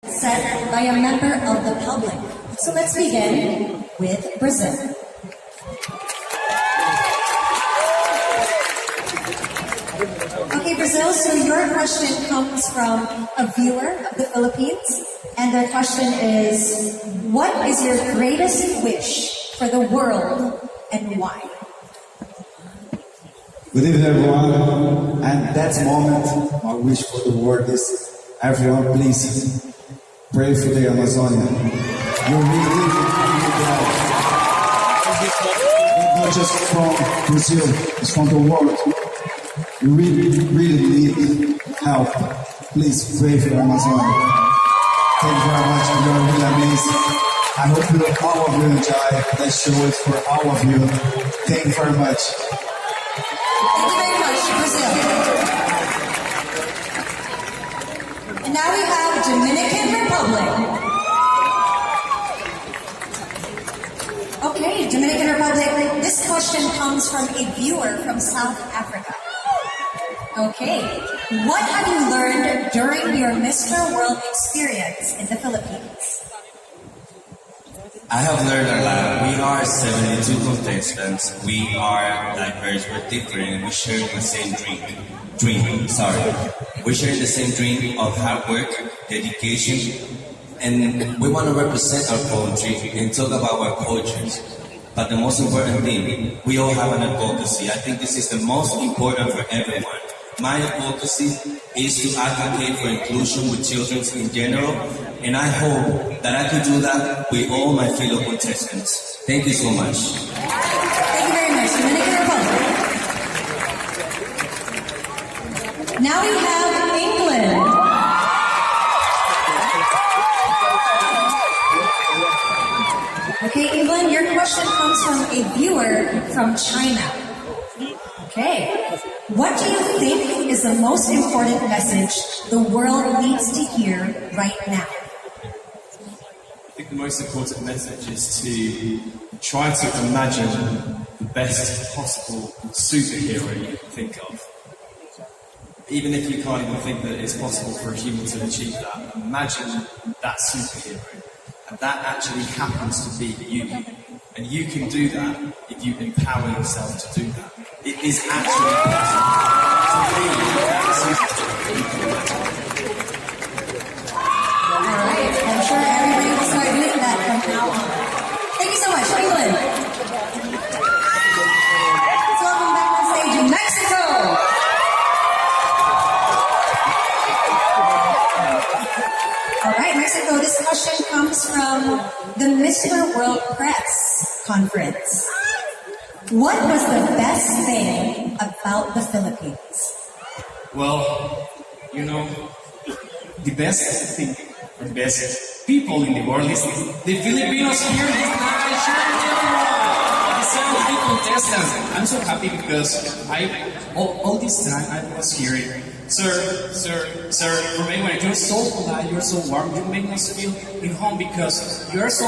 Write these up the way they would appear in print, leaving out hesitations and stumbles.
set by a member of the public. So let's begin with Brazil. Okay, Brazil, so your question comes from a viewer of the Philippines, and their question is, what is your greatest wish for the world and why? Good evening, everyone. And that moment, my wish for the world is, everyone, please pray for the Amazonia. You really need help. Not just from Brazil, it's from the world. You really need help. Please pray for the Amazonia. Thank you very much. You're really amazing. I hope all of you enjoy that show. It's for all of you. Thank you very much. Thank you very much, Brazil. And now we have Dominican Republic. Okay, Dominican Republic, this question comes from a viewer from South Africa. Okay, what have you learned during your Mr. World experience in the Philippines? I have learned a lot. We are 72 contestants. We are diverse, we're different, we share the same dream. We share the same dream of hard work, dedication, and we want to represent our country and talk about our cultures. But the most important thing, we all have an advocacy. I think this is the most important for everyone. My advocacy is to advocate for inclusion with children in general, and I hope that I can do that with all my fellow contestants. Thank you so much. Thank you very much, Dominican Republic. Now we have England. Okay, England, your question comes from a viewer from China. Okay. What do you think is the most important message the world needs to hear right now? I think the most important message is to try to imagine the best possible superhero you can think of. Even if you can't even think that it's possible for a human to achieve that, imagine that superhero. And that actually happens to be you. And you can do that if you empower yourself to do that. It is actually possible to be that superhero. Alright, I'm sure everybody will start doing that from now on. Thank you so much, England. Let's welcome back on stage Mexico. Alright, Mexico, this question comes from the Mr. World Press Conference. What was the best thing about the Philippines? Well, you know, the best thing, the best people in the world is the Filipinos here in this nation. The 70 contestants. I'm so happy because all this time I was hearing, sir, from anywhere, you're so polite, you're so warm, you make us feel in home because you're so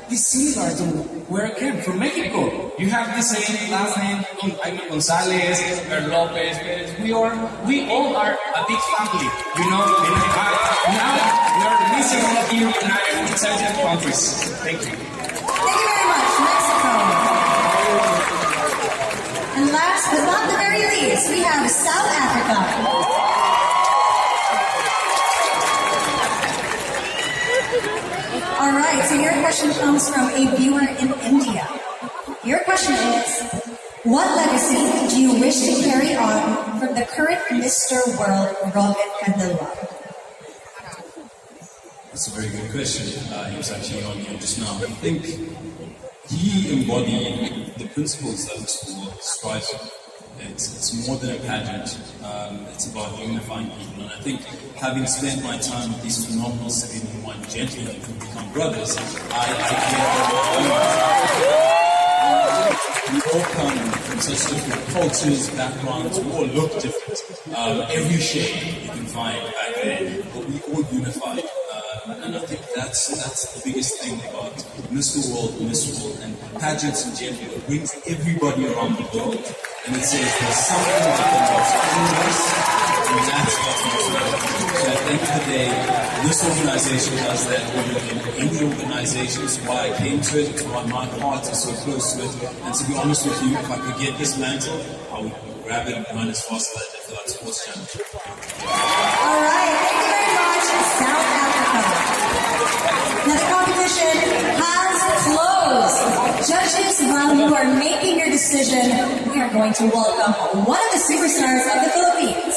similar to where I came from, Mexico. You have the same last name, Jaime Gonzalez, Lopez. We all are a big family, you know. Now we are missing all of you united in 70 countries. Thank you. Thank you very much, Mexico. And last but not the very least, we have South Africa. All right, so your question comes from a viewer in India. Your question is, what legacy do you wish to carry on from the current Mr. World, Robin Candela? That's a very good question. He was actually on here just now. I think he embodied the principles that this world strives for. It's more than a pageant. It's about unifying people. And I think having spent my time with these phenomenal 71 gentlemen who become brothers, I we all come from such different cultures, backgrounds, we all look different. Every shade you can find back there, but we all unified. And I think that's the biggest thing about Mr. World, and pageants in general. It brings everybody around the world, and it says there's something that can And that's what's most important. So at the end of the day, this organization does that more than any organization. It's why I came to it. It's why my heart is so close to it. And to be honest with you, if I could get this mantle, I would grab it and run as fast as I did for that sports championship. All right, thank you very much, South Africa. Now the competition has closed. Judges, while you are making your decision, we are going to welcome one of the superstars of the Philippines.